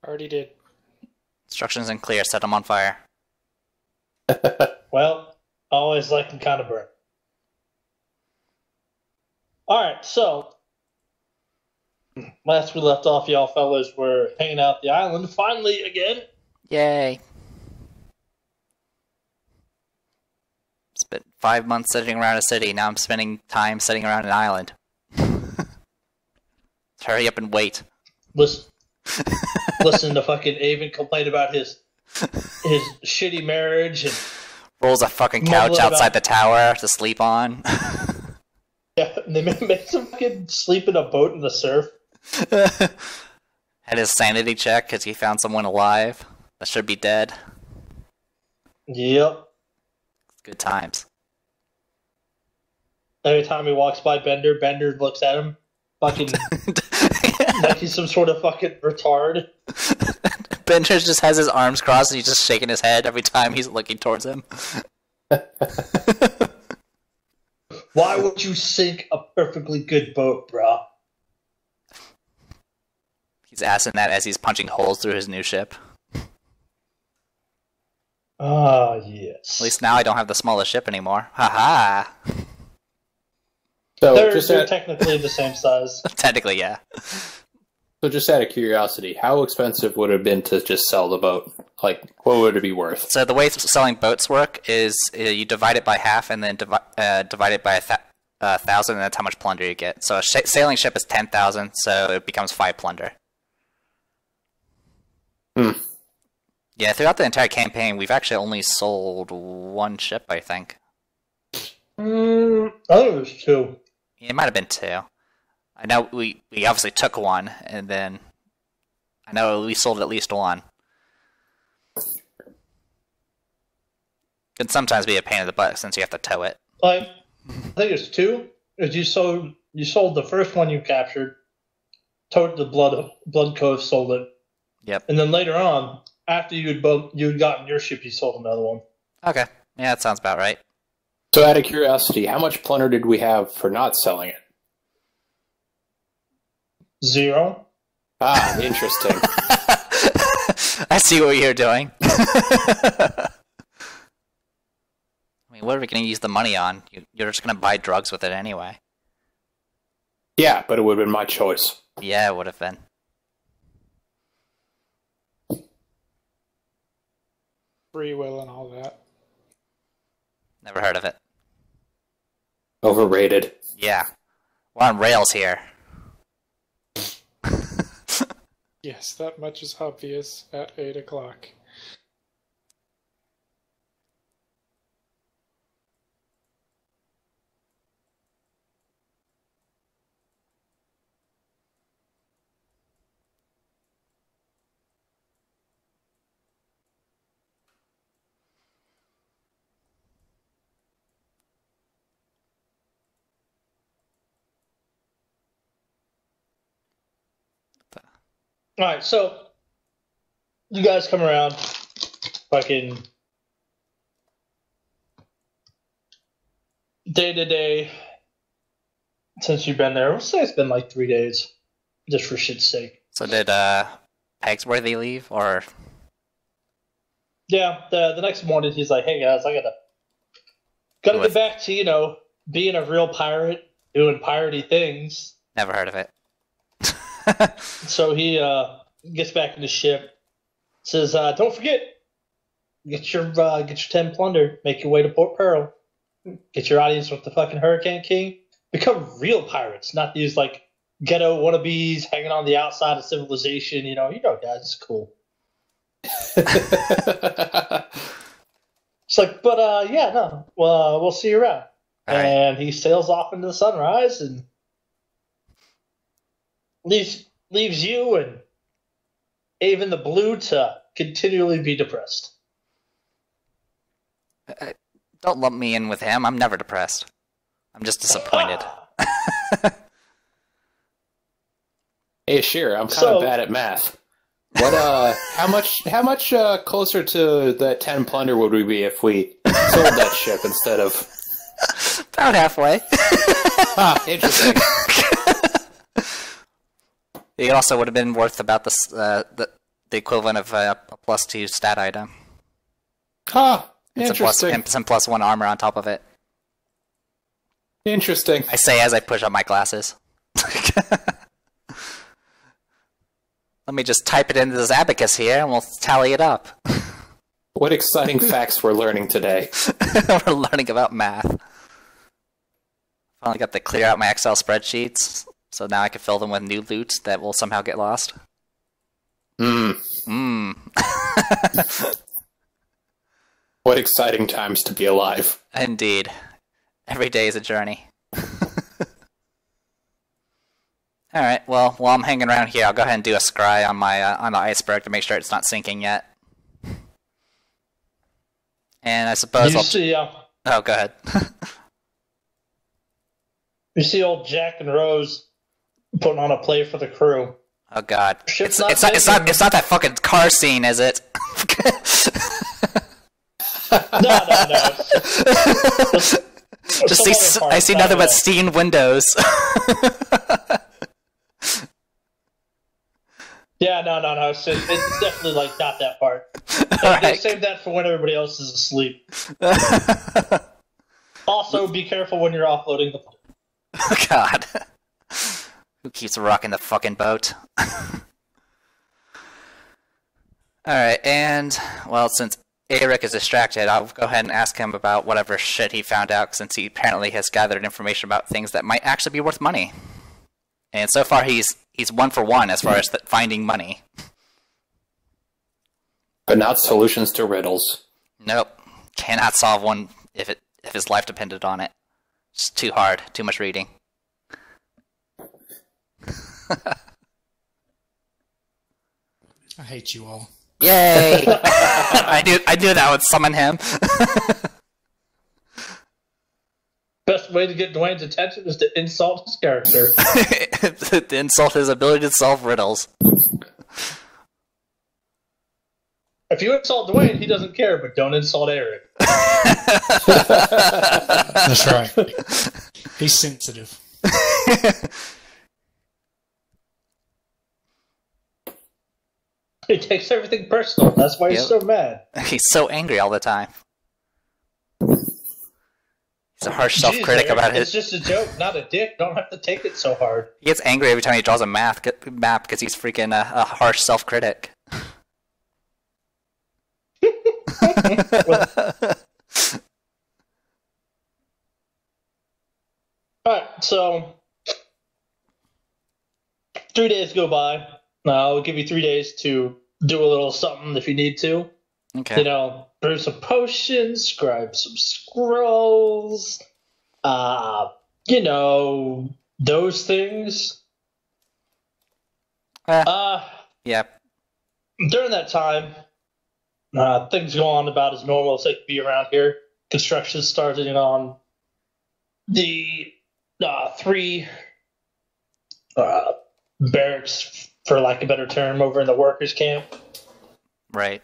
Already did. Instructions in clear. Set them on fire. Well, I always like them kind of burnt. Alright, so last we left off, y'all fellas were hanging out the island finally again. Yay. Spent 5 months sitting around a city. Now I'm spending time sitting around an island. Hurry up and wait. Listen to fucking Avon complain about his shitty marriage and rolls a fucking couch outside the tower to sleep on. Yeah, and they make him fucking sleep in a boat in the surf. Had his sanity check because he found someone alive that should be dead. Yep. Good times. Every time he walks by Bender, Bender looks at him, fucking like he's some sort of fucking retard. Bender just has his arms crossed and he's just shaking his head every time he's looking towards him. Why would you sink a perfectly good boat, bro? He's asking that as he's punching holes through his new ship. Ah, yes. At least now I don't have the smallest ship anymore. Haha. So they're technically the same size. Technically, yeah. So just out of curiosity, how expensive would it have been to just sell the boat? Like, what would it be worth? So the way selling boats work is you divide it by half and then divide it by 1,000, and that's how much plunder you get. So a sailing ship is 10,000, so it becomes 5 plunder. Yeah, throughout the entire campaign, we've actually only sold 1 ship, I think. I think it was 2. It might have been 2. I know we obviously took 1, and then I know we sold at least 1. Can sometimes be a pain in the butt since you have to tow it. I think it's 2. You sold the first one you captured, towed the Blood Cove, sold it. Yep. And then later on, after you'd gotten your ship, you sold another one. Okay. Yeah, that sounds about right. So out of curiosity, how much plunder did we have for not selling it? 0. Ah, interesting. I see what you're doing. I mean, what are we going to use the money on? You're just going to buy drugs with it anyway. Yeah, but it would have been my choice. Yeah, it would have been. Free will and all that. Never heard of it. Overrated. Yeah. We're on rails here. Yes, that much is obvious at 8 o'clock. Alright, so you guys come around, fucking day to day since you've been there. I'll say it's been like 3 days, just for shit's sake. So did Pegsworthy leave, or? Yeah, the next morning he's like, "Hey guys, I gotta get back to being a real pirate, doing piratey things." Never heard of it. So he gets back in the ship, says, "Don't forget, get your 10 plunder, make your way to Port Pearl, get your audience with the fucking Hurricane King, become real pirates, not these like ghetto wannabes hanging on the outside of civilization. You know, guys, it's cool." It's like, but yeah, no, well, we'll see you around. All and he sails off into the sunrise and leaves you and Avon the Blue to continually be depressed. Don't lump me in with him. I'm never depressed. I'm just disappointed. Hey, sure, I'm kind of bad at math. What? How much closer to that 10 plunder would we be if we sold that ship instead of? About halfway. Ah, interesting. It also would have been worth about the the equivalent of a +2 stat item. Huh. It's Interesting. some +1 armor on top of it. Interesting. I say as I push up my glasses. Let me just type it into this abacus here, and we'll tally it up. What exciting facts we're learning today. We're learning about math. Finally got to clear out my Excel spreadsheets, so now I can fill them with new loot that will somehow get lost. What exciting times to be alive. Indeed. Every day is a journey. Alright, well, while I'm hanging around here, I'll go ahead and do a scry on my on the iceberg to make sure it's not sinking yet. And I suppose You see, Oh, go ahead. you see old Jack and Rose putting on a play for the crew. Oh god. Ship's It's not not that fucking car scene, is it? No. I see nothing but steamed windows. Yeah, no. It's definitely like not that part. They Alright. save that for when everybody else is asleep. Also, be careful when you're offloading the plane. Oh god. Who keeps rocking the fucking boat? Alright, and, well, since Eric is distracted, I'll go ahead and ask him about whatever shit he found out, since he apparently has gathered information about things that might actually be worth money. And so far, he's 1 for 1 as far as finding money. But not solutions to riddles. Nope. Cannot solve one if his life depended on it. It's too hard. Too much reading. I hate you all. Yay! I knew that would summon him. Best way to get Dwayne's attention is to insult his character. To insult his ability to solve riddles. If you insult Dwayne, he doesn't care, but don't insult Eric. That's right. He's sensitive. He takes everything personal. That's why he's so mad. He's so angry all the time. He's a harsh self-critic about It's just a joke, not a dick. Don't have to take it so hard. He gets angry every time he draws a map because he's freaking a harsh self-critic. Alright, so 3 days go by. I'll give you 3 days to do a little something if you need to. Okay. You know, brew some potions, scribe some scrolls, you know, those things. Yeah. During that time, things go on about as normal as they could be around here. Construction starting on the 3 barracks, for lack of a better term, over in the workers' camp. Right.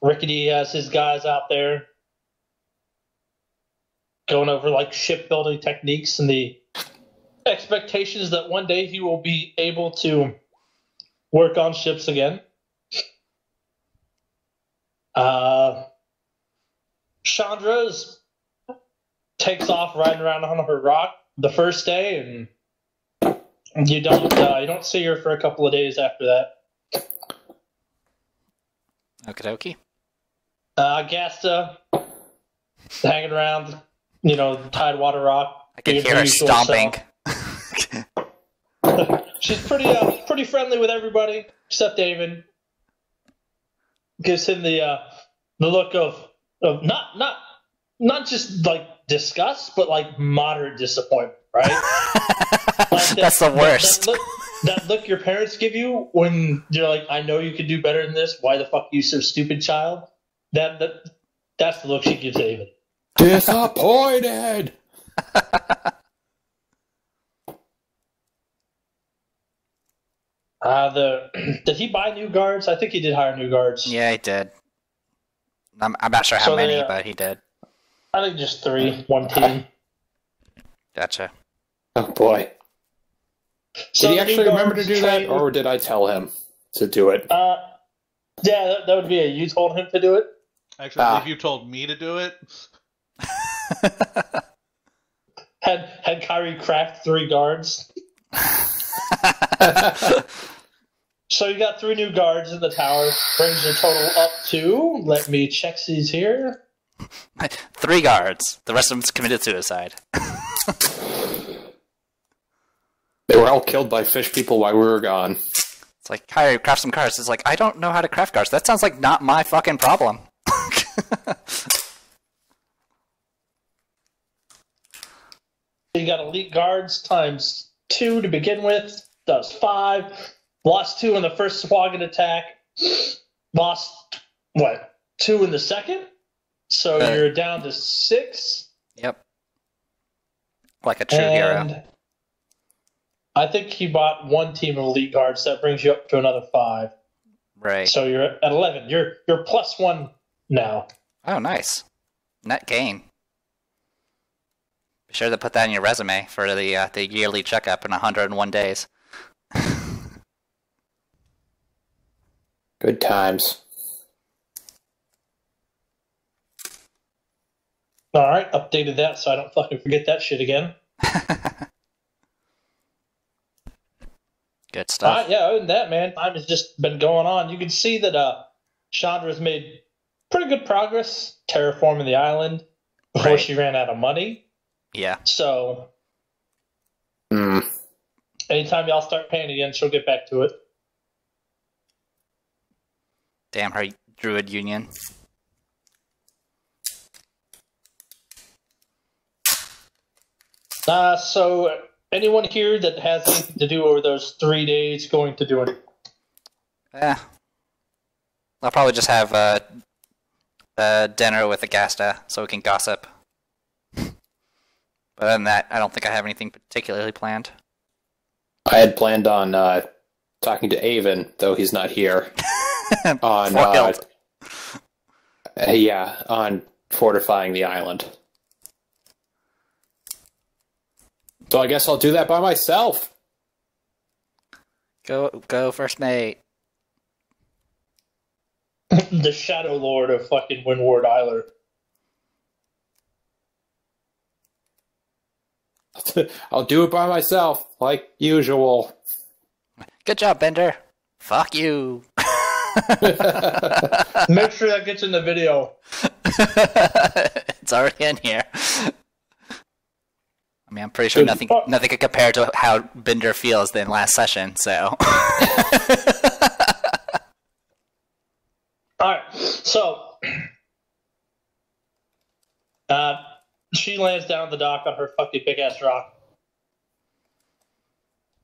Rickety has his guys out there going over like shipbuilding techniques and the expectations that one day he will be able to work on ships again. Chandra's takes off riding around on her rock the first day, and you don't see her for a couple of days after that. Okie dokie. Gasta hanging around, you know, Tidewater Rock. I can hear her stomping. She's pretty friendly with everybody except David. Gives him the look of not just like disgust, but like moderate disappointment, right? Like That's the worst. That look your parents give you when you're like, I know you could do better than this. Why the fuck are you so stupid, child? That's the look she gives David. Disappointed! Did he buy new guards? I think he did hire new guards. Yeah, he did. I'm not sure how many, but he did. I think just 3, one team. Gotcha. Oh boy. So Did he actually remember to do that, train- or did I tell him? to do it. Yeah, that would be you told him to do it. Actually, if you told me to do it. Had Kyrie craft 3 guards. So you got 3 new guards in the tower. Brings the total up to, let me check these here. 3 guards. The rest of them committed suicide. They were all killed by fish people while we were gone. It's like, Kyrie, craft some cards. It's like, I don't know how to craft cards. That sounds like not my fucking problem. You got elite guards times 2 to begin with. Does 5. Lost 2 in the first Swaggin attack. Lost, 2 in the second? So you're down to 6. Yep. Like a true hero. I think he bought 1 team of elite guards. That brings you up to another 5. Right. So you're at 11. You're +1 now. Oh, nice. Net gain. Be sure to put that in your resume for the yearly checkup in 101 days. Good times. All right, updated that so I don't fucking forget that shit again. Good stuff. Yeah, other than that, man, time has just been going on. You can see that Chandra's made pretty good progress terraforming the island before she ran out of money. Yeah. So, anytime y'all start paying again, she'll get back to it. Damn her druid union. So, anyone here that has anything to do over those 3 days going to do it? I'll probably just have dinner with Agasta so we can gossip. But other than that, I don't think I have anything particularly planned. I had planned on talking to Avon, though he's not here. on on fortifying the island. So I guess I'll do that by myself. Go, first mate. The Shadow Lord of fucking Windward Isler. I'll do it by myself, like usual. Good job, Bender. Fuck you. Make sure that gets in the video. It's already in here. I mean, I'm pretty sure nothing could compare to how Bender feels than last session, so. Alright, so she lands down on the dock on her fucking big ass rock.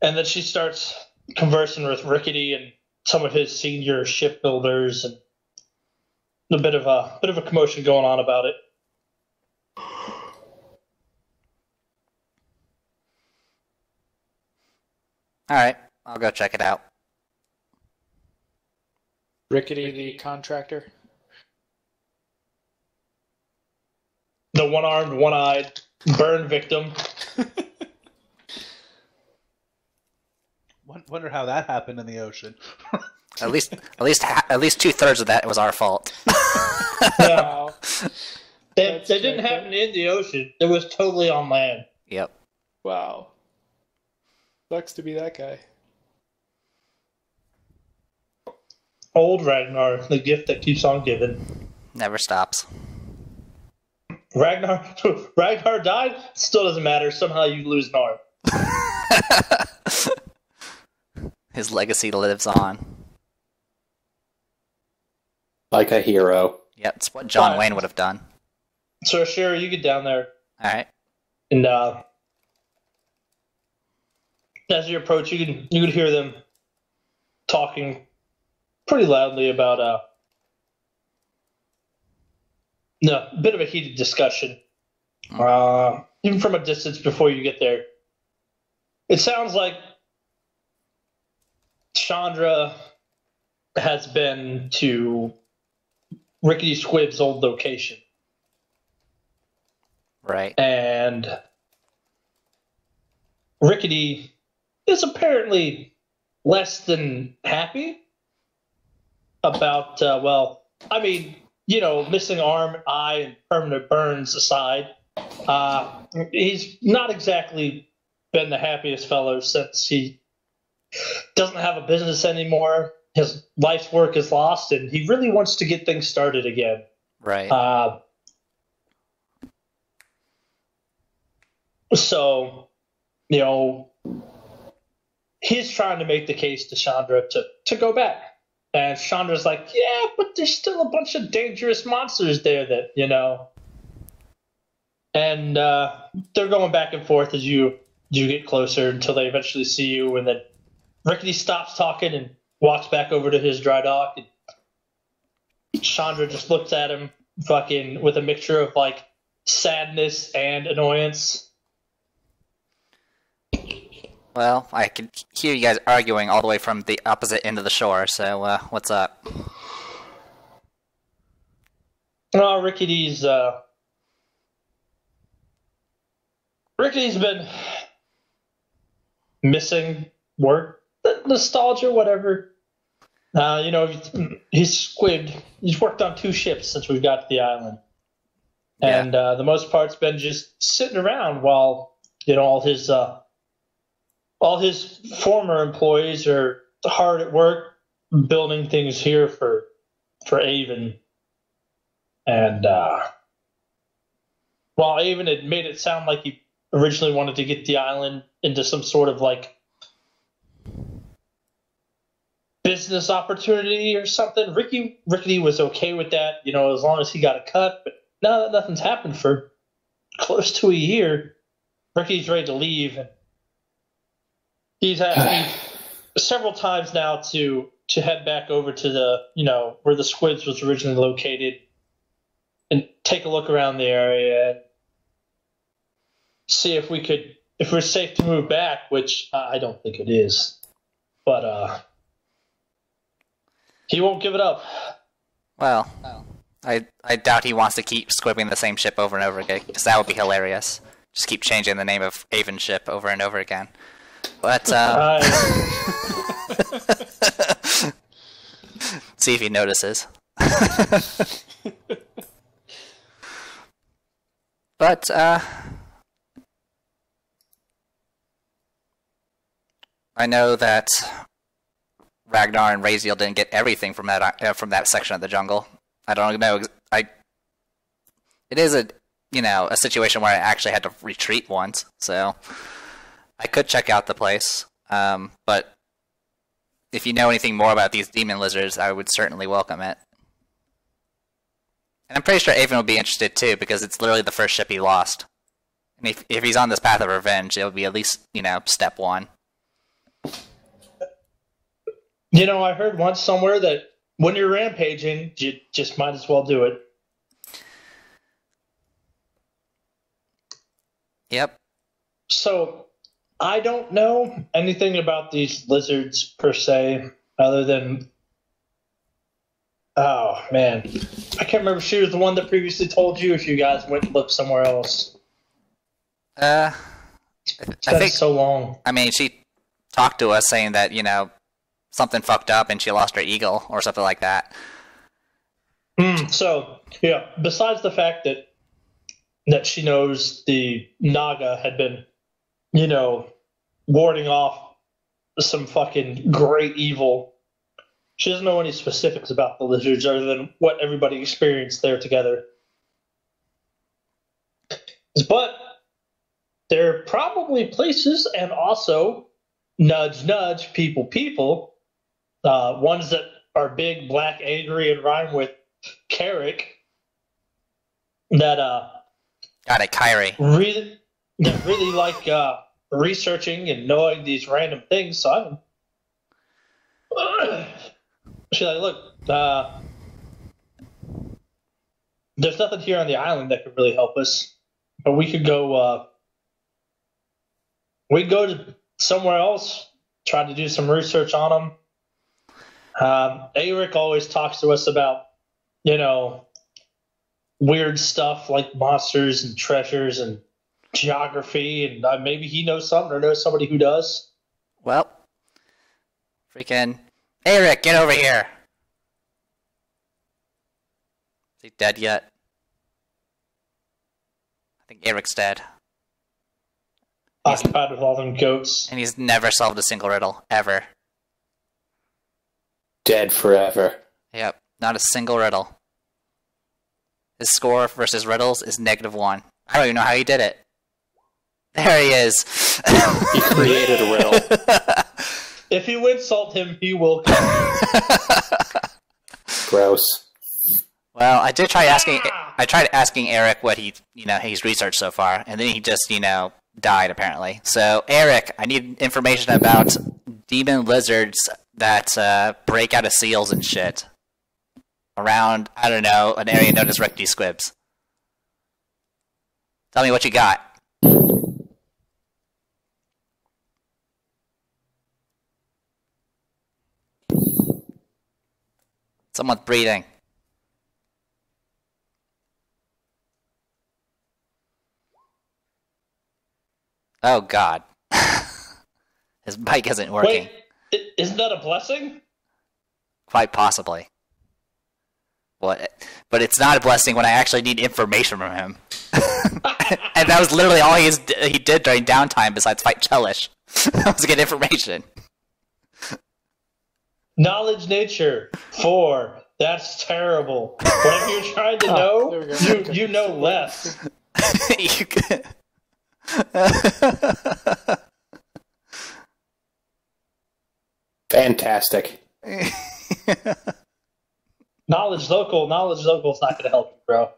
And then she starts conversing with Rickety and some of his senior shipbuilders, and a bit of a commotion going on about it. Alright, I'll go check it out. Rickety the contractor. The one-armed, one-eyed burn victim. Wonder how that happened in the ocean. At least 2/3 of that was our fault. Yeah. They didn't happen in the ocean. It was totally on land. Yep. Wow. Sucks to be that guy. Old Ragnar, the gift that keeps on giving. Never stops. Ragnar died? Still doesn't matter. Somehow you lose an arm. His legacy lives on. Like a hero. Yep, it's what John Wayne would have done. So, Sherry, you get down there. Alright. And as you approach, you can hear them talking pretty loudly about a bit of a heated discussion. Even from a distance before you get there. It sounds like Chandra has been to Rickety Squibb's old location. Right. And Rickety is apparently less than happy about, missing arm, eye, and permanent burns aside, he's not exactly been the happiest fellow since he doesn't have a business anymore. His life's work is lost, and he really wants to get things started again. Right. So, he's trying to make the case to Chandra to go back. And Chandra's like, yeah, but there's still a bunch of dangerous monsters there that. And they're going back and forth as you get closer until they eventually see you. And then Rickety stops talking and walks back over to his dry dock. And Chandra just looks at him fucking with a mixture of like sadness and annoyance. Well, I can hear you guys arguing all the way from the opposite end of the shore, so what's up? Rickety's been missing work, nostalgia, whatever. He's squibbed. He's worked on 2 ships since we've got to the island. Yeah. And the most part's been just sitting around while, all his former employees are hard at work building things here for Avon. And while Avon had made it sound like he originally wanted to get the island into some sort of like business opportunity or something, Rickety was okay with that, as long as he got a cut. But now that nothing's happened for close to a year, Rickety's ready to leave. And he's asked me several times now to head back over to the, where the Squids was originally located and take a look around the area and see if we're safe to move back, which I don't think it is. But he won't give it up. Well, I doubt he wants to keep squibbing the same ship over and over again, because that would be hilarious. Just keep changing the name of Avon ship over and over again. But, see if he notices. But, I know that Ragnar and Raziel didn't get everything from that section of the jungle. I don't know. It is a situation where I actually had to retreat once, so I could check out the place. But if you know anything more about these demon lizards, I would certainly welcome it. And I'm pretty sure Avon would be interested too, because it's literally the first ship he lost. And if he's on this path of revenge, it'll be at least, step 1. I heard once somewhere that when you're rampaging, you just might as well do it. Yep. So, I don't know anything about these lizards per se, other than... Oh, man. I can't remember if she was the one that previously told you, if you guys went and looked somewhere else. I think so long. I mean, she talked to us saying that, something fucked up and she lost her eagle or something like that. So, yeah, besides the fact that she knows the Naga had been, warding off some fucking great evil, she doesn't know any specifics about the lizards other than what everybody experienced there together. But there are probably places, and also, nudge, nudge, people, ones that are big, black, angry, and rhyme with Carrick, that got it, Kyrie. Really like researching and knowing these random things. So she's like, look, there's nothing here on the island that could really help us, but we could go. We'd go to somewhere else, try to do some research on them. Eric always talks to us about, weird stuff like monsters and treasures and geography, and maybe he knows something or knows somebody who does. Well, freaking Eric, get over here. he dead yet? I think Eric's dead. Occupied with all them goats. And he's never solved a single riddle, ever. Dead forever. Yep, not a single riddle. His score versus riddles is -1. I don't even know how he did it. There he is. He created a riddle. If you insult him, he will come. Gross. Well, I did try asking. I tried asking Eric what he's researched so far, and then he just died apparently. So Eric, I need information about demon lizards that break out of seals and shit around, I don't know, an area known as Rickety Squibs. Tell me what you got. Someone's breathing. Oh God. His mic isn't working. Wait, isn't that a blessing? Quite possibly. But it's not a blessing when I actually need information from him. And that was literally all he did during downtime besides fight Chelish. That was good information. Knowledge nature 4. That's terrible. Whatever you're trying to know, you know less. You could... Fantastic. Knowledge local is not going to help you, bro.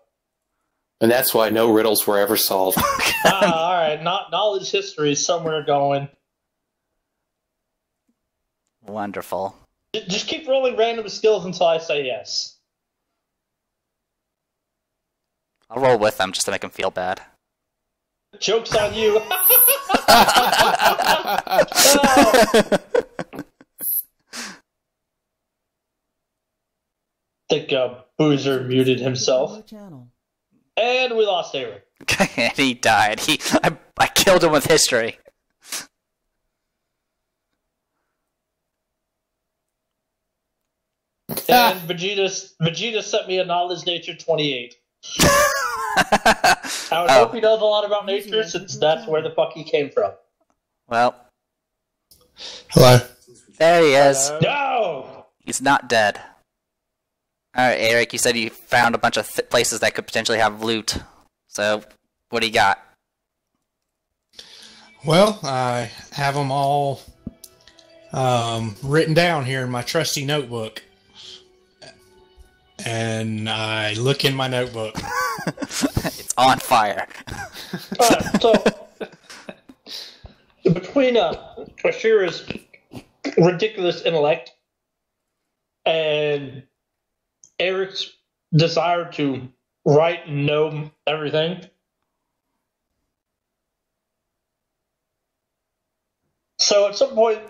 And that's why no riddles were ever solved. All right. Knowledge history is somewhere going. Wonderful. Just keep rolling random skills until I say yes. I'll roll with them just to make him feel bad. Joke's on you. I think Boozer muted himself. And we lost Eric. And he died. I killed him with history. And Vegeta sent me a knowledge nature 28. I would hope he knows a lot about nature since that's where the fuck he came from. Well. Hello. There he is. No! He's not dead. Alright, Eric, you said you found a bunch of places that could potentially have loot. So, what do you got? Well, I have them all written down here in my trusty notebook. And I look in my notebook. It's on fire. Alright, so between Ashira's ridiculous intellect and Eric's desire to write and know everything, so at some point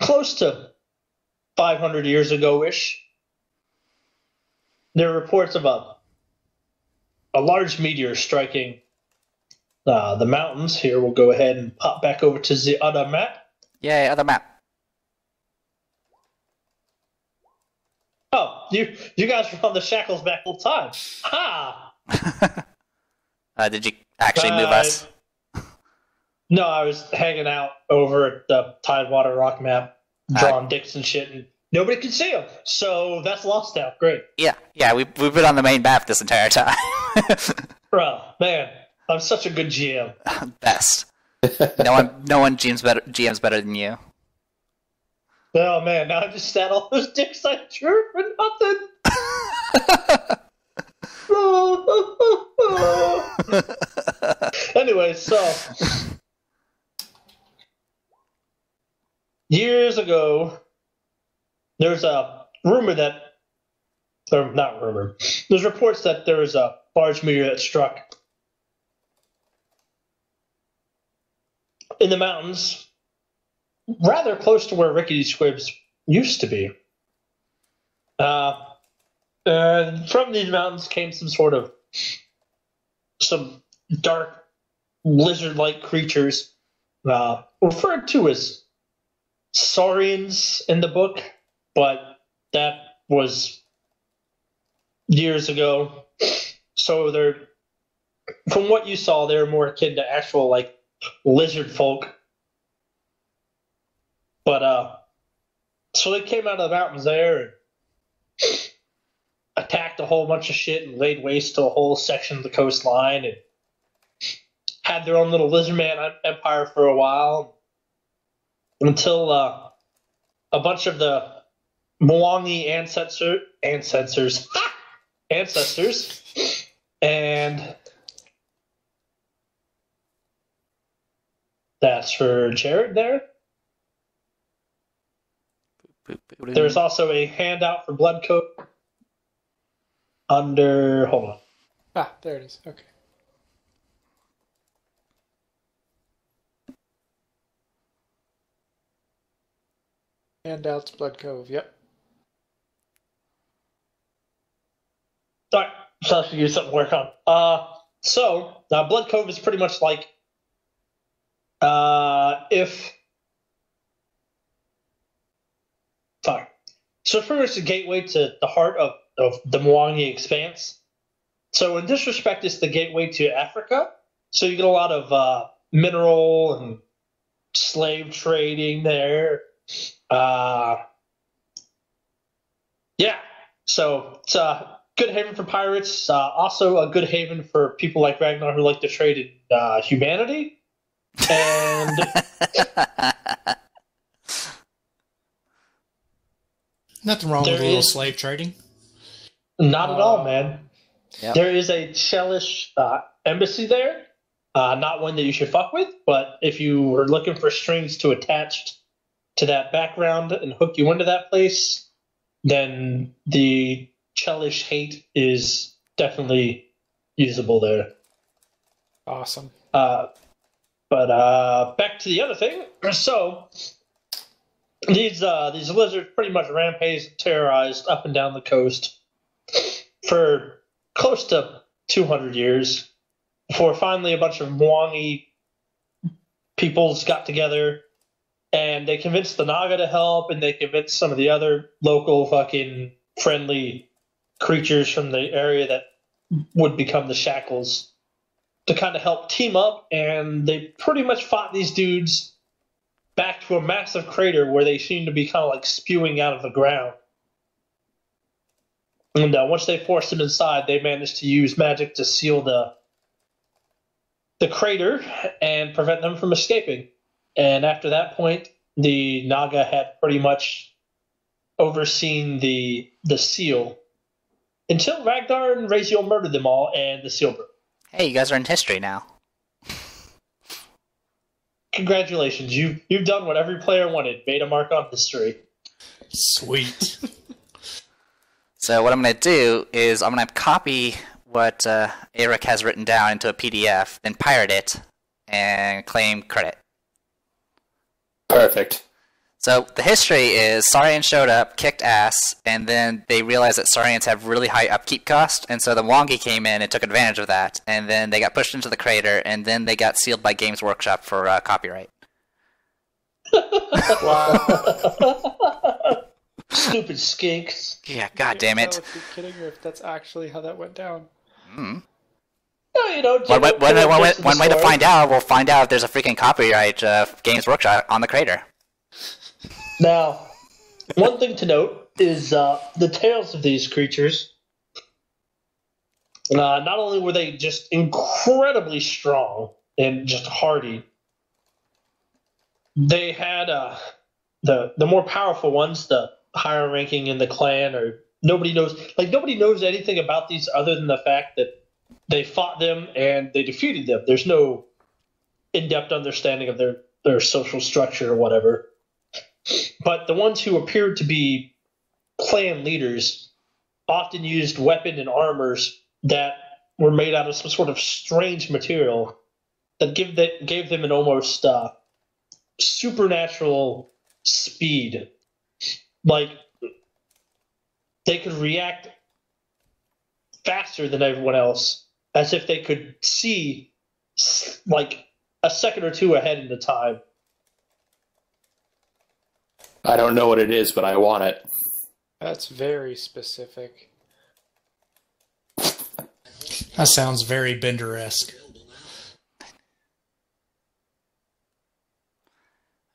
close to 500 years ago-ish, there are reports of a large meteor striking the mountains. Here, we'll go ahead and pop back over to the other map. Yay, other map. Oh, you guys were on the Shackles back full time. Ha! Did you actually move us? No, I was hanging out over at the Tidewater Rock map, drawing dicks and shit, and nobody could see them. So that's lost now. Great. Yeah, we've been on the main map this entire time. Bro, man, I'm such a good GM. Best. No one GM's better than you. Oh man, now I just sat all those dicks I drew for nothing. Anyway, so years ago, there's a rumor not rumor. There's reports that there was a large meteor that struck in the mountains, rather close to where Rickety Squibs used to be. From these mountains came some dark lizard-like creatures, referred to as saurians in the book, but that was years ago. So they're, from what you saw, they're more akin to actual like lizard folk. But so they came out of the mountains there and attacked a whole bunch of shit and laid waste to a whole section of the coastline and had their own little lizardman empire for a while until a bunch of the Mwangi ancestors and that's for Jared there. There's also a handout for Bloodcoat under. Hold on. Ah, there it is. Okay. Handouts, Blood Cove. Yep. Alright, so I should give you something to work on. So Blood Cove is pretty much like if. Sorry. So it's pretty much the gateway to the heart of the Mwangi Expanse. So in this respect, it's the gateway to Africa. So you get a lot of mineral and slave trading there. Yeah. So it's a good haven for pirates. Also a good haven for people like Ragnar who like to trade in humanity. And nothing wrong with a little slave trading. Not at all, man. Yep. There is a Chelish embassy there. Not one that you should fuck with, but if you were looking for strings to attach to that background and hook you into that place, then the Chelish hate is definitely usable there. Awesome. But back to the other thing. So these lizards pretty much rampaged and terrorized up and down the coast for close to 200 years before finally a bunch of Mwangi peoples got together and they convinced the Naga to help and they convinced some of the other local fucking friendly creatures from the area that would become the Shackles to kind of help team up, and they pretty much fought these dudes back to a massive crater where they seemed to be kind of like spewing out of the ground. And once they forced them inside, they managed to use magic to seal the crater and prevent them from escaping. And after that point, the Naga had pretty much overseen the seal until Ragnar and Raziel murdered them all, and the seal broke. Hey, you guys are in history now. Congratulations, you've done what every player wanted, made a mark on history. Sweet. So what I'm going to do is I'm going to copy what Eric has written down into a PDF, then pirate it, and claim credit. Perfect. So the history is Saurians showed up, kicked ass, and then they realized that Saurians have really high upkeep cost, and so the Mwangi came in and took advantage of that, and then they got pushed into the crater, and then they got sealed by Games Workshop for copyright. Wow. Stupid skinks. Yeah, god damn it. If you're kidding or if that's actually how that went down. Mm. No, you know, One way to find out, we'll find out if there's a freaking copyright Games Workshop on the crater. Now, one thing to note is the tails of these creatures. Not only were they just incredibly strong and just hardy, they had the more powerful ones, the higher ranking in the clan, or nobody knows anything about these other than the fact that they fought them and they defeated them. There's no in-depth understanding of their social structure or whatever. But the ones who appeared to be clan leaders often used weapons and armors that were made out of some sort of strange material that gave them an almost supernatural speed. Like, they could react faster than everyone else, as if they could see like a second or two ahead in the time. I don't know what it is, but I want it. That's very specific. That sounds very Bender-esque.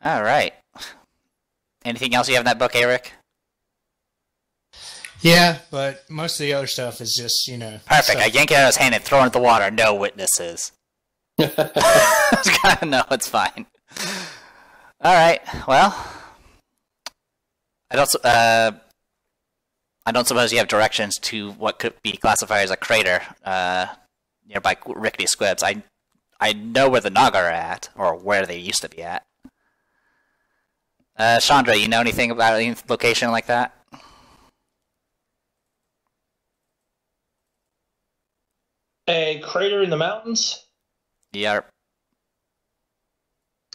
All right. Anything else you have in that book, Eric? Yeah, but most of the other stuff is just, Perfect. stuff. I yank it out of his hand and throw it into the water. No witnesses. No, it's fine. All right. Well, I don't suppose you have directions to what could be classified as a crater nearby Rickety Squibs. I know where the Naga are at, or where they used to be at. Chandra, you know anything about any location like that? A crater in the mountains? Yeah.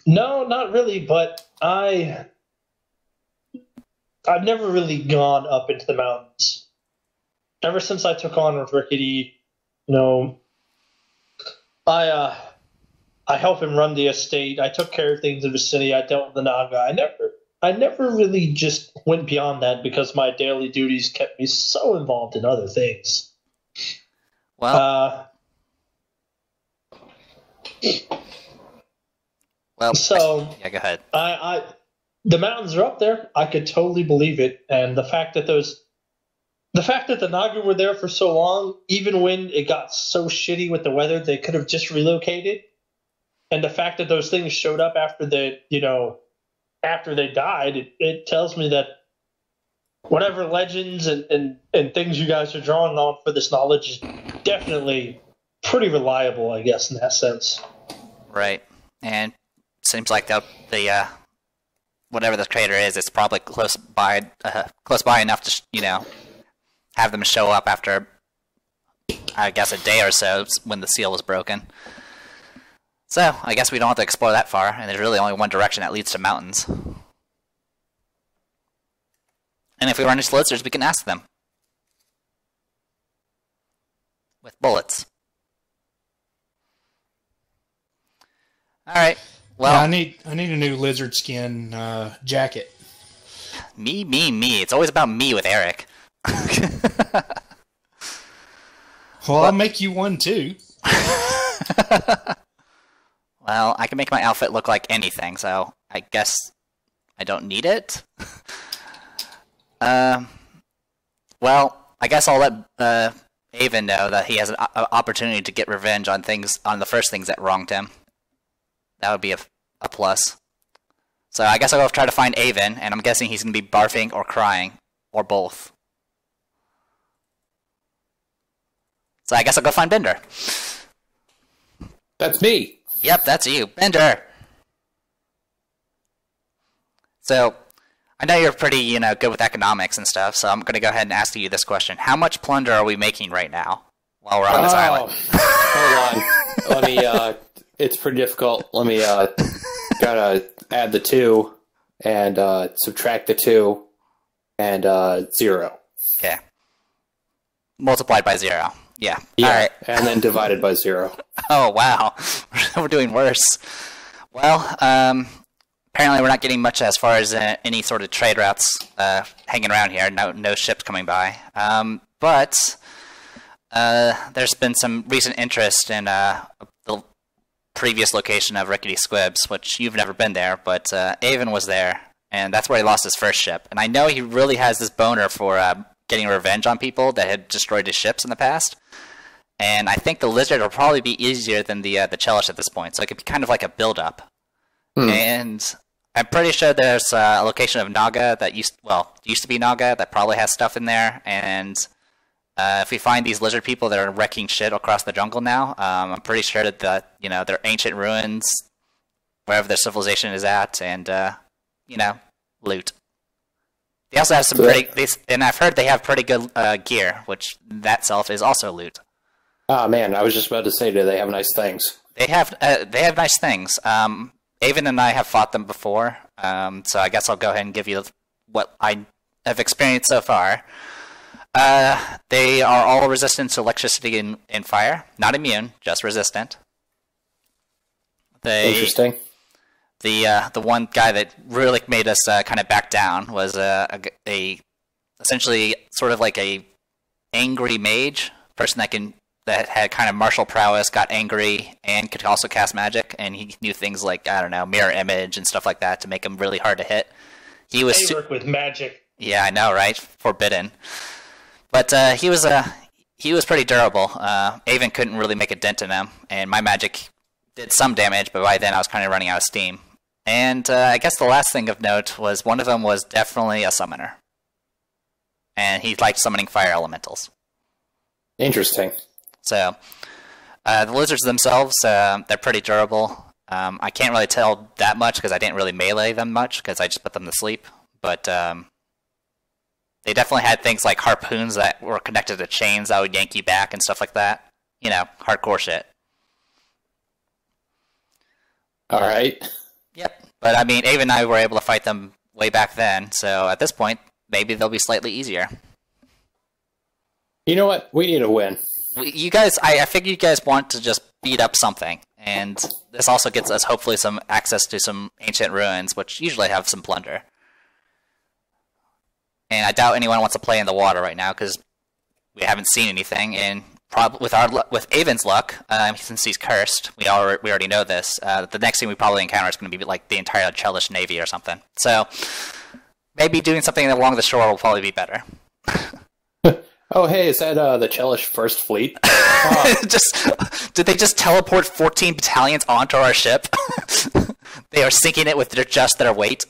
No, not really, but I've never really gone up into the mountains. Ever since I took on with Rickety, I helped him run the estate. I took care of things in the city. I dealt with the Naga. I never really just went beyond that because my daily duties kept me so involved in other things. Well, so yeah, go ahead. The mountains are up there. I could totally believe it, and the fact that the Naga were there for so long, even when it got so shitty with the weather, they could have just relocated. And the fact that those things showed up after after they died, it tells me that whatever legends and things you guys are drawing on for this knowledge is definitely pretty reliable, I guess, in that sense. Right. And seems like the whatever the crater is, it's probably close by enough to have them show up after, I guess, a day or so when the seal was broken. So I guess we don't have to explore that far, and there's really only one direction that leads to mountains. And if we run into lizards, we can ask them with bullets. All right. Well, yeah, I need a new lizard skin jacket. Me. It's always about me with Eric. Well, I'll make you one too. Well, I can make my outfit look like anything, so I guess I don't need it. Well, I guess I'll let Avon know that he has an opportunity to get revenge on the first things that wronged him. That would be a plus. So I guess I'll go try to find Avon, and I'm guessing he's going to be barfing or crying, or both. So I guess I'll go find Bender. That's me. Yep, that's you. Bender! So, I know you're pretty, good with economics and stuff, so I'm going to go ahead and ask you this question. How much plunder are we making right now while we're on this island? Hold on. Let me, it's pretty difficult. Let me, gotta add the 2 and subtract the 2 and 0. Okay. Multiplied by 0. Yeah. Yeah. All right. And then divided by 0. Oh, wow. We're doing worse. Well, apparently we're not getting much as far as any sort of trade routes hanging around here. No ships coming by. But there's been some recent interest in the previous location of Rickety Squibs, which you've never been there, but Avon was there, and that's where he lost his first ship. And I know he really has this boner for getting revenge on people that had destroyed his ships in the past. And I think the lizard will probably be easier than the Chelish at this point, so it could be kind of like a build-up. And I'm pretty sure there's a location of Naga that used to be Naga that probably has stuff in there. And if we find these lizard people that are wrecking shit across the jungle now, I'm pretty sure that their ancient ruins, wherever their civilization is at, and loot. They also have some and I've heard they have pretty good gear, which that self is also loot. Oh man, I was just about to say, do they have nice things? They have nice things. Avon and I have fought them before, so I guess I'll go ahead and give you what I have experienced so far. They are all resistant to electricity and fire. Not immune, just resistant. Interesting. The one guy that really made us kind of back down was essentially sort of like a angry mage, person that can that had kind of martial prowess got angry and could also cast magic, and he knew things like, I don't know, mirror image and stuff like that to make him really hard to hit. He was They work with magic. Yeah, I know, right? Forbidden. But he was pretty durable. Avon couldn't really make a dent in him, and my magic did some damage, but by then I was kind of running out of steam. And I guess the last thing of note was one of them was definitely a summoner. And he liked summoning fire elementals. Interesting. So, the lizards themselves, they're pretty durable. I can't really tell that much because I didn't really melee them much because I just put them to sleep. But they definitely had things like harpoons that were connected to chains that would yank you back and stuff like that. You know, hardcore shit. Alright. Yep. But I mean, Ava and I were able to fight them way back then, so at this point, maybe they'll be slightly easier. You know what? We need a win. You guys, I figure you guys want to just beat up something, and this also gets us hopefully some access to some ancient ruins, which usually have some plunder. And I doubt anyone wants to play in the water right now because we haven't seen anything. And with Avon's luck, since he's cursed, we already know this. The next thing we probably encounter is going to be like the entire Chelish Navy or something. So maybe doing something along the shore will probably be better. Oh, hey, is that the Chelish First Fleet? Did they just teleport 14 battalions onto our ship? They are sinking it with just their weight.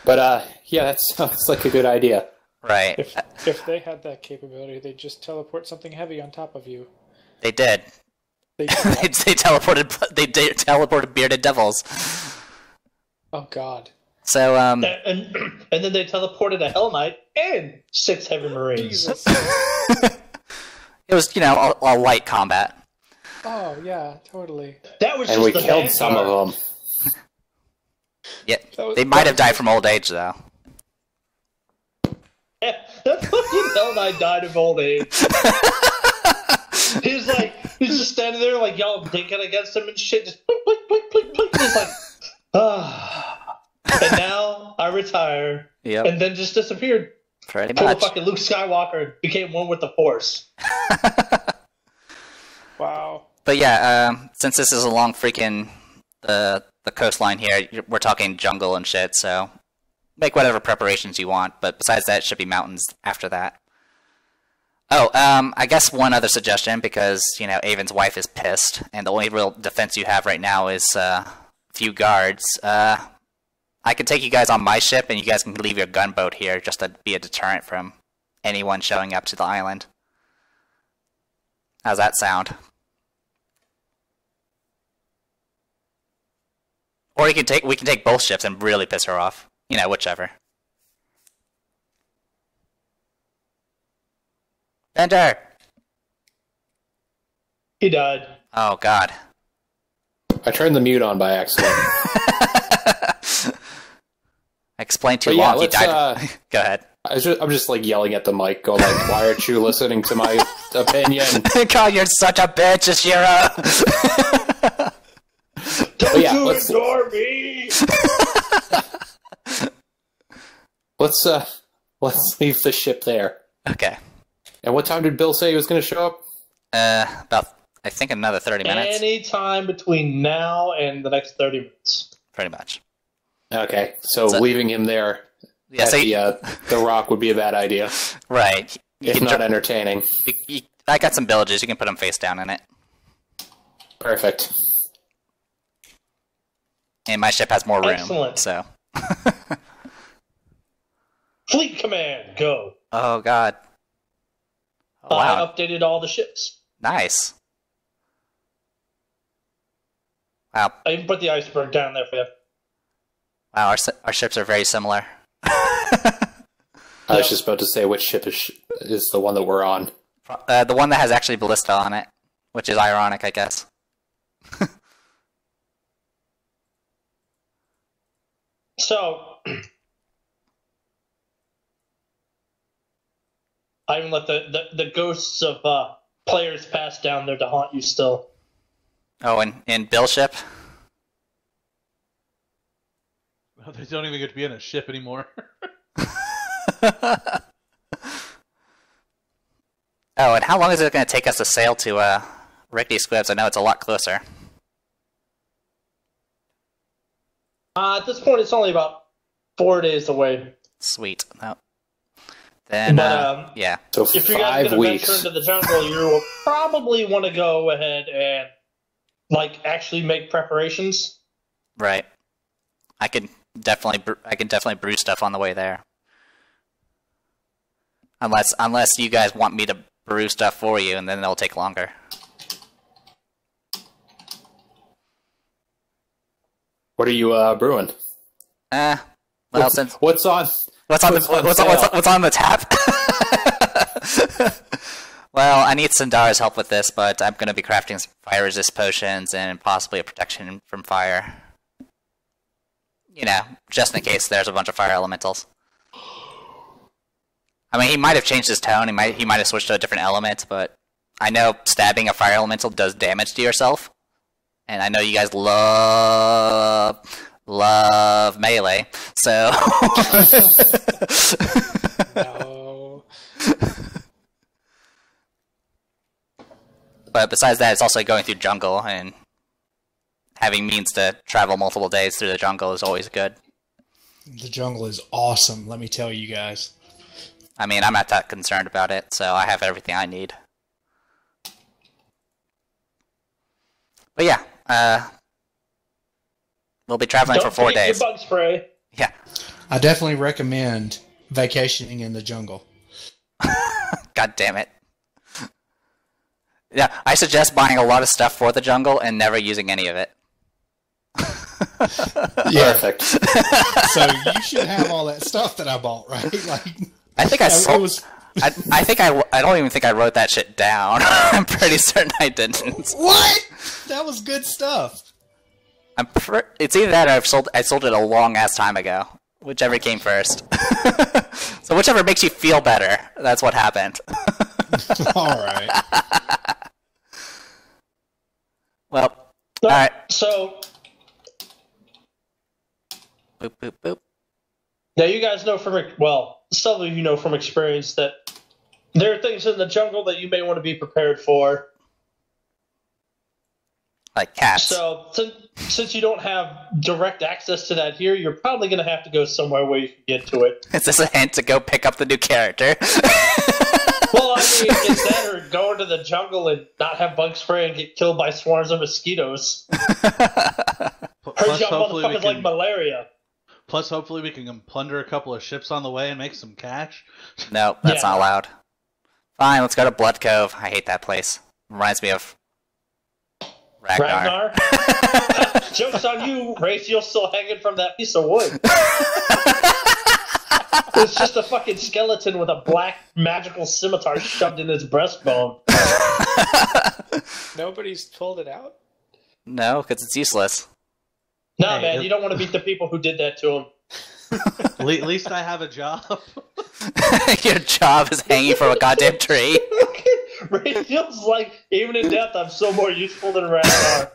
But yeah, that sounds like a good idea. Right. If they had that capability, they'd just teleport something heavy on top of you. They did. They teleported bearded devils. Oh God. So And then they teleported a Hell Knight and 6 Heavy Marines. Jesus. it was, a light combat. Oh yeah, totally. That was And just we the killed bad some part. of them. Yeah, they might have died from old age, though. Yeah, that fucking Hell Knight died of old age. He's just standing there like y'all dinking against him and shit, just blink, blink, blink, blink, blink. He's like, ah. And now I retire. Yep. And then just disappeared. Pretty Killed much. fucking Luke Skywalker and became one with the Force. Wow. But yeah, since this is along freaking the coastline here, we're talking jungle and shit, so make whatever preparations you want, but besides that, it should be mountains after that. Oh, I guess one other suggestion, because, Avon's wife is pissed, and the only real defense you have right now is a few guards. I could take you guys on my ship, and you guys can leave your gunboat here just to be a deterrent from anyone showing up to the island. How's that sound? Or we can take both ships and really piss her off. Whichever. Bender! He died. Oh, God. I turned the mute on by accident. I explained too But yeah, long. He died. Go ahead. I'm just like yelling at the mic, going like, "Why aren't you listening to my opinion?" God, you're such a bitch, Ashira! Don't yeah, you let's- ignore me! Let's leave the ship there. Okay. And what time did Bill say he was going to show up? About, I think, another 30 minutes. Any time between now and the next 30 minutes. Pretty much. Okay, so So- leaving him there Yeah, at so the rock would be a bad idea, right. if not entertaining. I got some villages. You can put them face down in it. Perfect. And my ship has more room. Excellent. So. Fleet command, go. Oh, God. Oh, wow. I updated all the ships. Nice. Wow. I even put the iceberg down there for you. Wow, our ships are very similar. I was just about to say which ship is the one that we're on. The one that has actually ballista on it, which is ironic, I guess. So, I even let the ghosts of players pass down there to haunt you still. Oh, and Bill's ship? Well, they don't even get to be in a ship anymore. Oh, and how long is it going to take us to sail to Rickety Squibs? I know it's a lot closer. At this point, it's only about 4 days away. Sweet. No. Then, yeah. So If you guys are 5 going to weeks. venture into the jungle, you will probably want to go ahead and actually make preparations. Right. I can definitely brew stuff on the way there. Unless you guys want me to brew stuff for you, and then it'll take longer. What are you brewing? Well, What's on the tap? Well, I need Sindara's help with this, but I'm going to be crafting some fire resist potions and possibly a protection from fire. You know, just in case there's a bunch of fire elementals. I mean, he might have changed his tone. He might have switched to a different element, but I know stabbing a fire elemental does damage to yourself, and I know you guys love melee. So. No. But besides that, it's also going through jungle, and having means to travel multiple days through the jungle is always good. The jungle is awesome, let me tell you guys. I mean, I'm not that concerned about it, so I have everything I need. But yeah, we'll be traveling for 4 days. Your bug spray. Yeah. I definitely recommend vacationing in the jungle. God damn it. Yeah, I suggest buying a lot of stuff for the jungle and never using any of it. Yeah. Perfect. So you should have all that stuff that I bought, right? Like, I think I sold. it was. I don't even think I wrote that shit down. I'm pretty certain I didn't. What? That was good stuff. It's either that or I sold it a long ass time ago. Whichever came first. So whichever makes you feel better. That's what happened. All right. Well, No, alright. So Boop, boop, boop. now you guys know some of you know from experience that there are things in the jungle that you may want to be prepared for. Like cats. So since you don't have direct access to that here, you're probably going to have to go somewhere where you can get to it. Is this a hint to go pick up the new character? Well, I mean, it's that or go into the jungle and not have bug spray and get killed by swarms of mosquitoes. Heard y'all motherfuckers like malaria. Plus, hopefully, we can plunder a couple of ships on the way and make some cash. No, that's Yeah. not allowed. Fine, let's go to Blood Cove. I hate that place. Reminds me of Ragnar. Joke's on you, Raphael, still hanging from that piece of wood. It's just a fucking skeleton with a black magical scimitar shoved in his breastbone. Nobody's pulled it out? No, because it's useless. Nah, Hey, man, you don't want to beat the people who did that to him. At least I have a job. Your job is hanging from a goddamn tree. Raphael's like, even in death, I'm still more useful than Ragnar.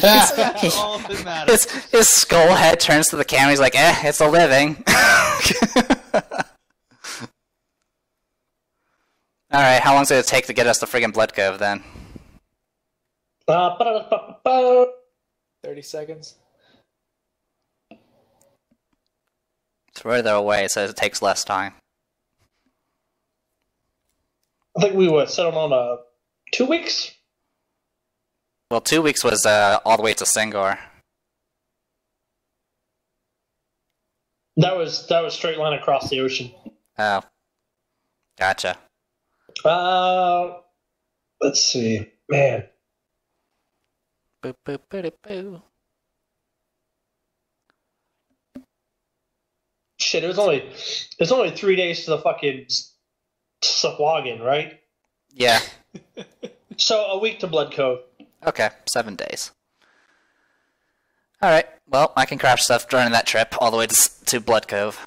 That's all that matters. His skull head turns to the camera. He's like, it's a living. Alright, how long does it take to get us to friggin' Blood Cove then? 30 seconds. It's further away, so it takes less time. I think we were settled on 2 weeks. Well, 2 weeks was all the way to Singor. That was straight line across the ocean. Oh. Gotcha. Let's see, man. Boop, boop, boop, boop. Shit, it was only 3 days to the fucking Sahuagin, right? Yeah. So a week to Blood Cove. Okay, 7 days. Alright, well, I can craft stuff during that trip all the way to Blood Cove.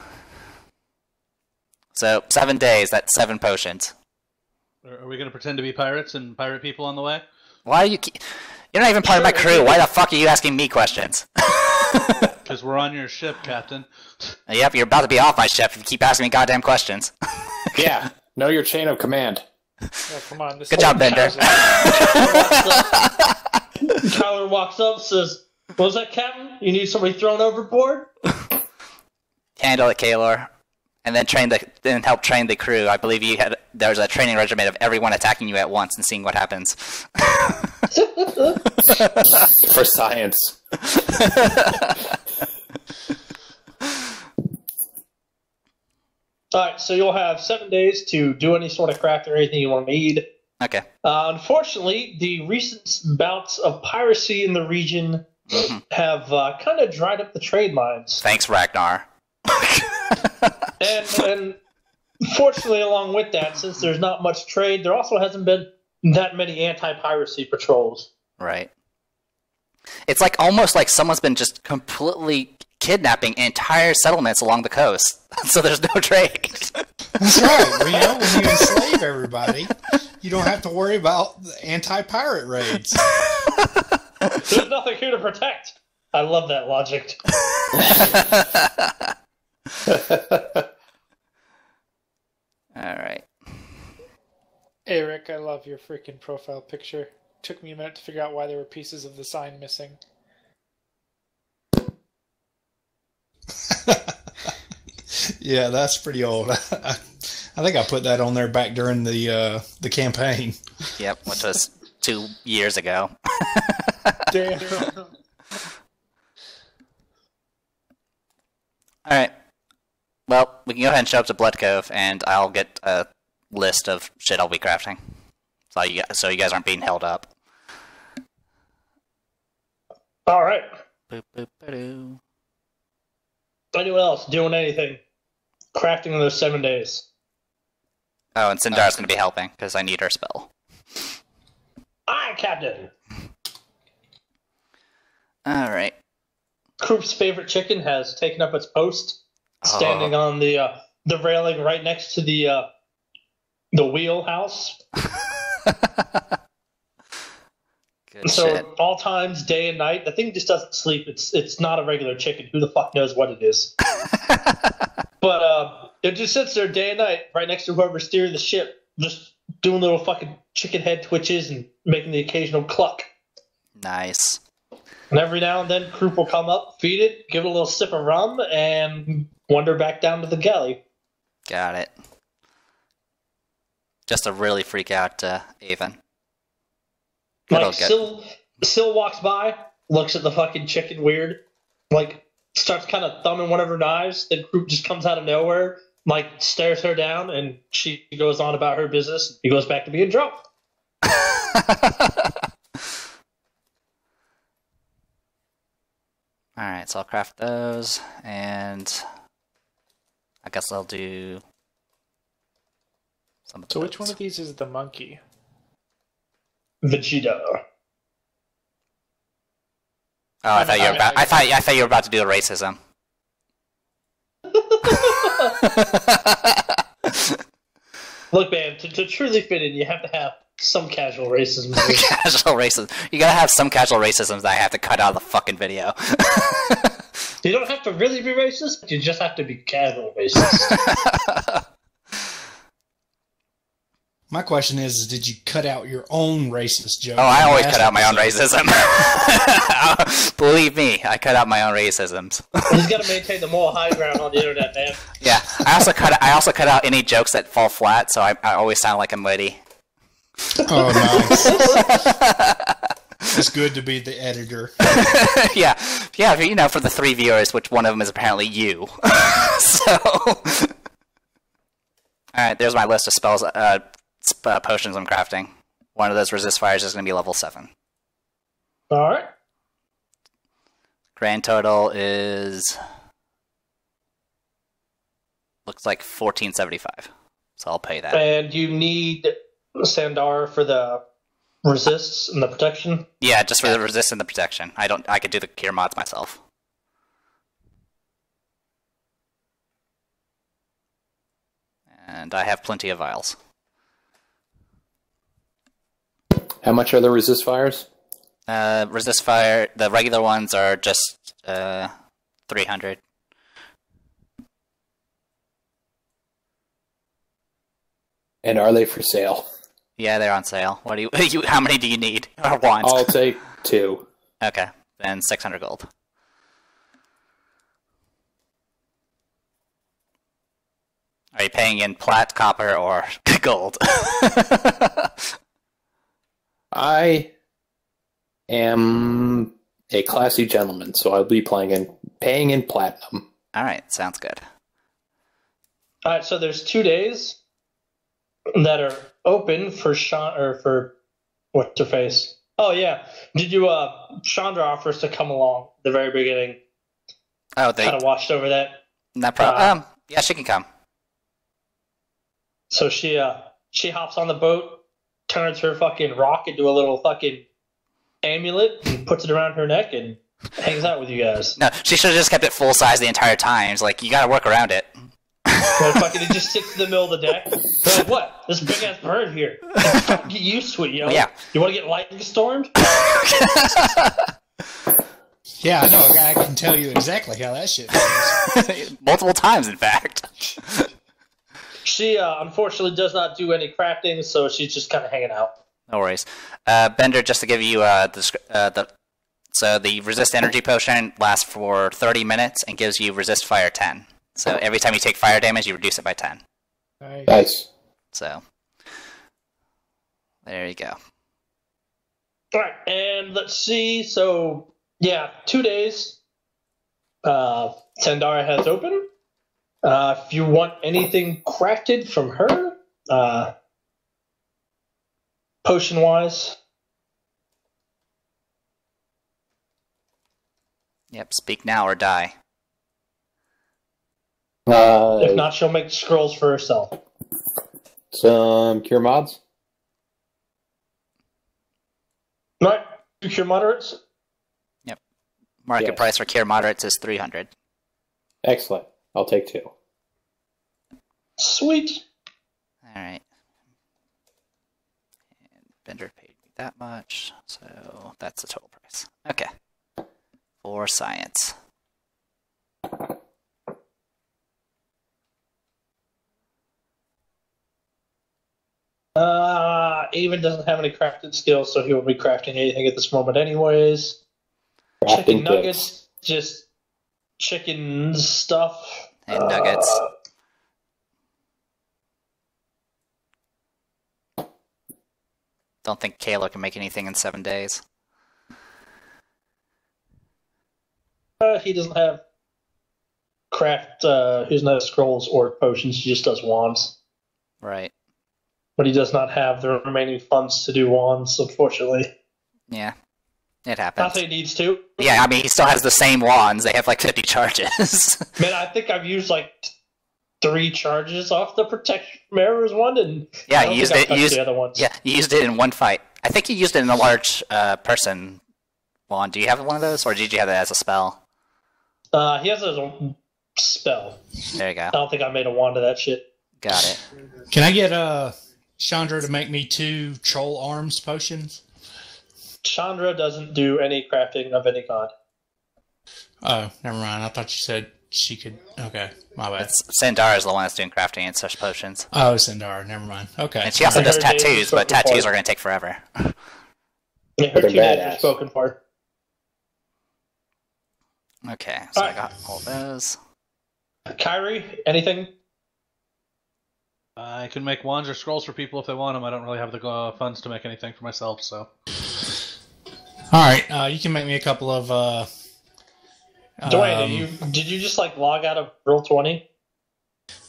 So, 7 days, that's 7 potions. Are we going to pretend to be pirates and pirate people on the way? Why are you... You're not even part of my crew, why the fuck are you asking me questions? Because we're on your ship, Captain. Yep, you're about to be off my ship if you keep asking me goddamn questions. Yeah, know your chain of command. Oh, come on. This Good job, Bender. Kyler walks up, says, "What was that, Captain? You need somebody thrown overboard?" Handle it, Kaylor. And then help train the crew. I believe there's a training regimen of everyone attacking you at once and seeing what happens. For science. Alright, so you'll have 7 days to do any sort of craft or anything you want to need. Okay. Unfortunately, the recent bouts of piracy in the region have kind of dried up the trade mines. Thanks, Ragnar. And fortunately, along with that, since there's not much trade, there also hasn't been that many anti-piracy patrols. Right. It's like almost like someone's been just completely kidnapping entire settlements along the coast, so there's no trade. That's right. When you enslave everybody, you don't have to worry about the anti-pirate raids. There's nothing here to protect. I love that logic. Alright. Hey, Rick, I love your freaking profile picture. Took me a minute to figure out why there were pieces of the sign missing. Yeah, that's pretty old. I think I put that on there back during the campaign. Yep, which was 2 years ago. Damn. Alright. Well, we can go ahead and show up to Blood Cove, and I'll get a list of shit I'll be crafting. So you guys aren't being held up. Alright. Boop, boop, ba-doo. Anyone else doing anything? Crafting in those 7 days. Oh, and Sindar's going to be helping, because I need her spell. Aye, Captain! Alright. Kroop's favorite chicken has taken up its post, standing on the railing right next to the wheelhouse. Good So shit. all times, day and night, the thing just doesn't sleep. It's not a regular chicken. Who the fuck knows what it is? But it just sits there day and night, right next to whoever's steering the ship, just doing little fucking chicken head twitches and making the occasional cluck. Nice. And every now and then, Kroop will come up, feed it, give it a little sip of rum, and wander back down to the galley. Got it. Just to really freak out Avon. That'll Like, get- Syl walks by, looks at the fucking chicken weird, like, starts kind of thumbing one of her knives, then Kroop just comes out of nowhere, like, stares her down, and she goes on about her business. He goes back to being drunk. Alright, so I'll craft those, and I guess I'll do some of So which those. one of these is the monkey? Vegeta. Oh, I thought you were about to do a racism. Look, man, to truly fit in, you have to have some casual racism. Casual racism. You gotta have some casual racisms that I have to cut out of the fucking video. You don't have to really be racist, you just have to be casual racist. My question is, did you cut out your own racist joke? Oh, I always cut out my own episode? racism. Believe me, I cut out my own racisms. He's got to maintain the moral high ground on the internet, man. Yeah, I also cut out any jokes that fall flat, so I always sound like I'm witty. Oh, nice. It's good to be the editor. yeah, you know, for the 3 viewers, which one of them is apparently you. So, all right, there's my list of spells, potions I'm crafting. One of those resist fires is going to be level 7. Alright. Grand total is looks like 1475. So I'll pay that. And you need Sandar for the resists and the protection. Yeah, just for the resist and the protection. I could do the cure mods myself. And I have plenty of vials. How much are the resist fires? Resist fire, the regular ones are just 300. And are they for sale? Yeah, they're on sale. What do you? How many do you need? Or wands? I'll take 2. Okay, then 600 gold. Are you paying in plat, copper, or gold? I am a classy gentleman, so I'll be paying in platinum. All right, sounds good. All right, so there's 2 days that are open for Sean or for what's her face. Oh yeah, did you? Chandra offers to come along at the very beginning. Oh, they Kind of watched over that. no problem. Yeah, she can come. So she hops on the boat, turns her fucking rock into a little fucking amulet, and puts it around her neck, and hangs out with you guys. No, she should have just kept it full size the entire time. It's like you got to work around it. But fucking it just sits in the middle of the deck. They're like, what? This big ass bird here. Get used to it, you know? Yeah. You want to get lightning stormed? Yeah, I know. I can tell you exactly how that shit goes. Multiple times, in fact. She unfortunately does not do any crafting, so she's just kind of hanging out. No worries. Bender, just to give you so the resist energy potion lasts for 30 minutes and gives you resist fire 10. So every time you take fire damage, you reduce it by 10. Nice. So there you go. All right, and let's see. So yeah, 2 days. Sandara has open. If you want anything crafted from her, potion-wise. Yep, speak now or die. If not, she'll make scrolls for herself. Some cure mods. All right, you cure moderates. Yep. Market Yes. price for cure moderates is 300. Excellent. I'll take 2. Sweet. All right. And Bender paid me that much, so that's the total price. Okay. For science. Avon doesn't have any crafted skills, so he won't be crafting anything at this moment anyways. Crafting Chicken tips. nuggets, just chicken stuff. And nuggets. Don't think Kayla can make anything in 7 days. He doesn't have craft, he doesn't have scrolls or potions, he just does wands. Right. But he does not have the remaining funds to do wands, unfortunately. Yeah. It Not happens. that he needs to. Yeah, I mean, he still has the same wands. They have like 50 charges. Man, I think I've used like 3 charges off the protection from errors one, and Yeah, I don't you used think it. I've You touched used, the other ones. yeah, you used it in one fight. I think you used it in a large person wand. Do you have one of those, or did you have it as a spell? He has his own spell. There you go. I don't think I made a wand of that shit. Got it. Can I get Chandra to make me 2 troll arms potions? Chandra doesn't do any crafting of any kind. Oh, never mind. I thought you said she could. Okay, my bad. Sandara is the one that's doing crafting and such potions. Oh, Sindar. Never mind. Okay. And she also I does heard David tattoos, but spoke tattoos before. are going to take forever. Yeah, her They're 2 days are badass. spoken for. Okay, so I Alright. got all those. Kyrie, anything? I can make wands or scrolls for people if they want them. I don't really have the funds to make anything for myself, so. All right. You can make me a couple of. Dwayne, did you just like log out of Roll20?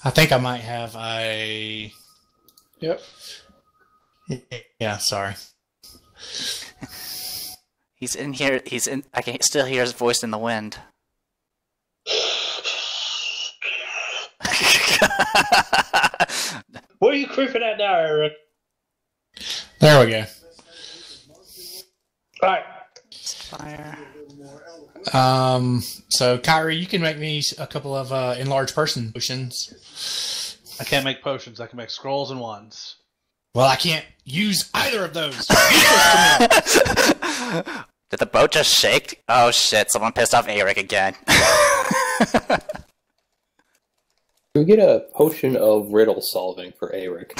I think I might have a. Yep. Yeah. Sorry. He's in here. He's in. I can still hear his voice in the wind. What are you creeping at now, Eric? There we go. Alright. Fire. So Kyrie, you can make me a couple of enlarged person potions. I can't make potions. I can make scrolls and wands. Well, I can't use either of those. Useless to me. Did the boat just shake? Oh shit! Someone pissed off Eric again. Can we get a potion of riddle solving for Eric?